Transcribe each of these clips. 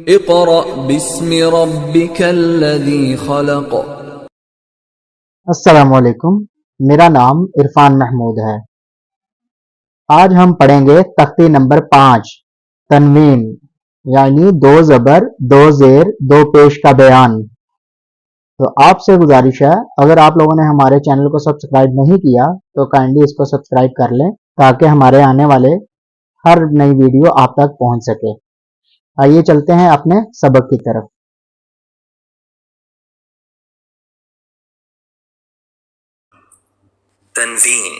اقرأ باسم ربك الذي خلق۔ السلام علیکم، میرا نام عرفان محمود ہے۔ آج ہم پڑھیں گے تختی نمبر 5 تنوین، یعنی دو زبر دو زیر دو پیش کا بیان۔ تو آپ سے گزارش ہے، اگر آپ لوگوں نے ہمارے چینل کو سبسکرائب نہیں کیا تو کائنڈلی اس کو سبسکرائب کر لیں تاکہ ہمارے آنے والے ہر نئی ویڈیو آپ تک پہنچ سکے۔ آئیے چلتے ہیں اپنے سبق کی طرف۔ تنوین،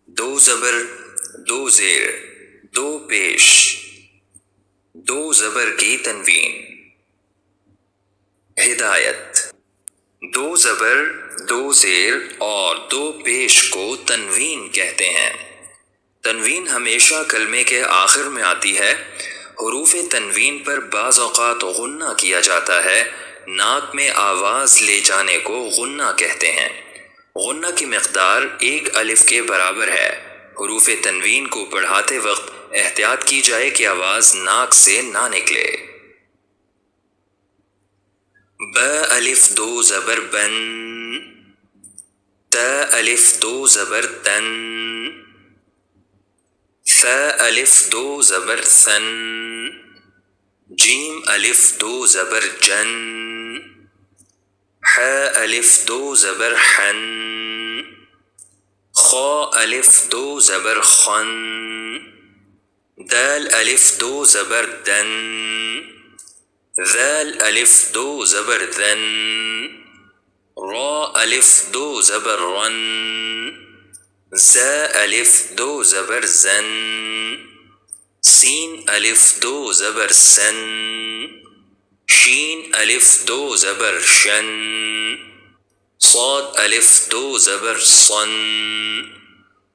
دو زبر دو زیر دو پیش، دو زبر کی تنوین۔ ہدایت، دو زبر دو زیر اور دو پیش کو تنوین کہتے ہیں۔ تنوین ہمیشہ کلمے کے آخر میں آتی ہے۔ حروف تنوین پر بعض اوقات غنہ کیا جاتا ہے۔ ناک میں آواز لے جانے کو غنہ کہتے ہیں۔ غنہ کی مقدار ایک الف کے برابر ہے۔ حروف تنوین کو پڑھاتے وقت احتیاط کی جائے کہ آواز ناک سے نہ نکلے۔ ب الف دو زبر بن، ت الف دو زبر تن، ث الف دو زبر ثن، جیم الف دو زبر جن، ح الف دو زبر حن، خ الف دو زبر خن، دال الف دو زبر دن، ذال الف دو زبر ذن، را الف دو زبر رن، زا الف دو زبر زن، سین الف دو زبر سن، شین الف دو زبر شن، صاد الف دو زبر صن،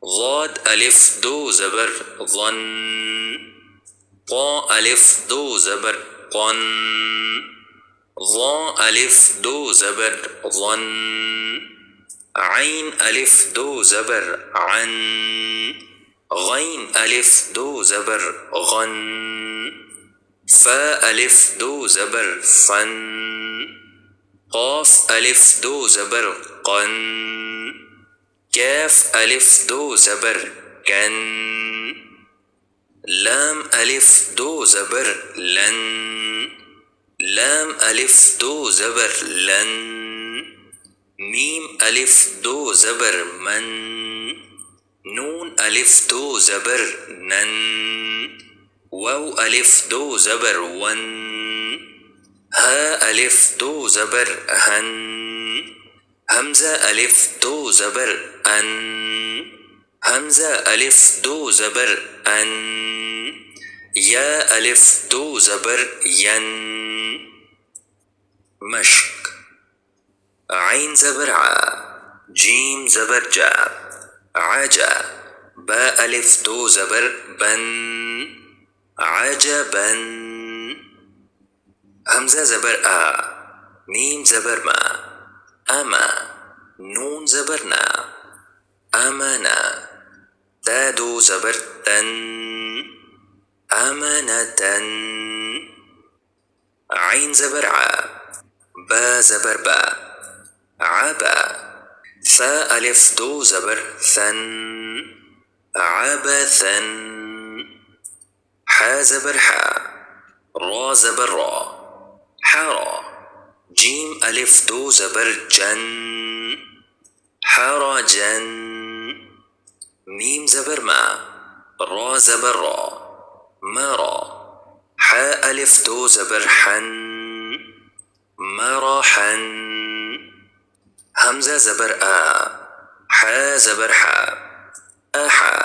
ضاد الف دو زبر ظن، قا الف دو زبر قن، ظا الف دو زبر ظن، عین الف دو زبر عن، غین الف دو زبر غن، فا الف دو زبر فن، قاف الف دو زبر قن، کاف الف دو زبر کن، لام الف دو زبر لن، لام الف دو زبر لن، میم الف دو زبر من، نون الف دو زبر نن، واو الف دو زبر ون، ہا الف دو زبر ہن، حمزہ الف دو زبر ان، حمزہ الف دو زبر ان، یا الف دو زبر ین۔ مشق، عین زبر ع، جیم زبر جا، عجا، با الف دو زبر بن، عجبا، حمزہ زبر آ، میم زبر ما، اما، نون زبر نا، امنا، تا دو زبر تن، امنتن، عین زبر ع، با زبر با، عبا، ثا الف دو زبر ثن، عبثن، حا زبر حا، را زبر را، حرا، جیم الف دو زبر جن، حرجن، میم زبر ما، را زبر را، مرا، حا الف دو زبر حن، مرحن، حمزہ زبر آ، حا زبر حا، احا،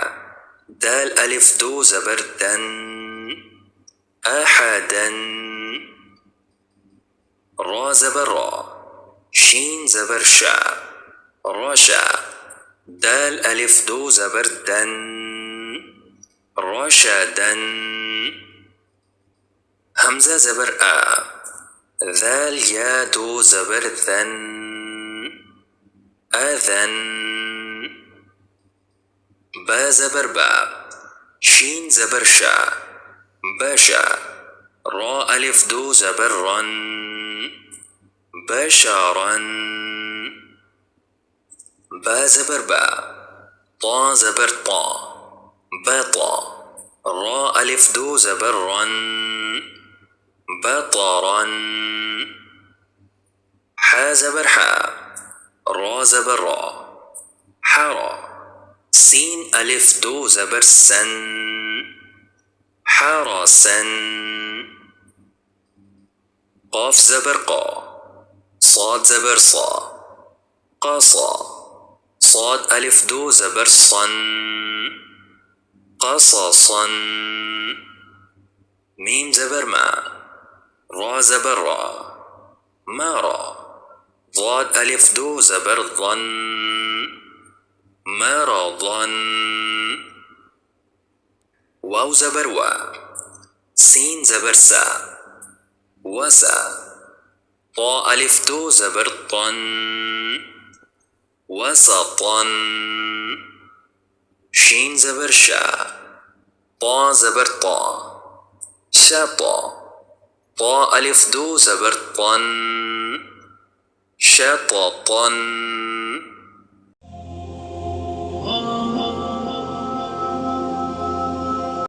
دال الف دو زبر دن، احدن، را زبر را، شین زبر شا، رشا، دال الف دو زبر دن، رشدن، حمزہ زبر آ، ذال یا دو زبر ذن، اذن، با زبر با، شین زبر شا، بشا، را الف دو زبر رن بشرا با زبر با طا زبر طا بطا را الف دو زبر رن بطرا ح زبر ح را زبر را حرا سين ألف دو زبر سن حرسا قاف زبر قا صاد زبر صا قصا صاد ألف دو زبر صن قصصا ميم زبر ما را زبر را مرا ضاد ألف دو زبر ظن مرضا واو زبر وا سين زبر سا وسا طا ألف دو زبر طن وسطا شين زبر شا طا زبر طا شطا طا ألف دو زبر طن شططا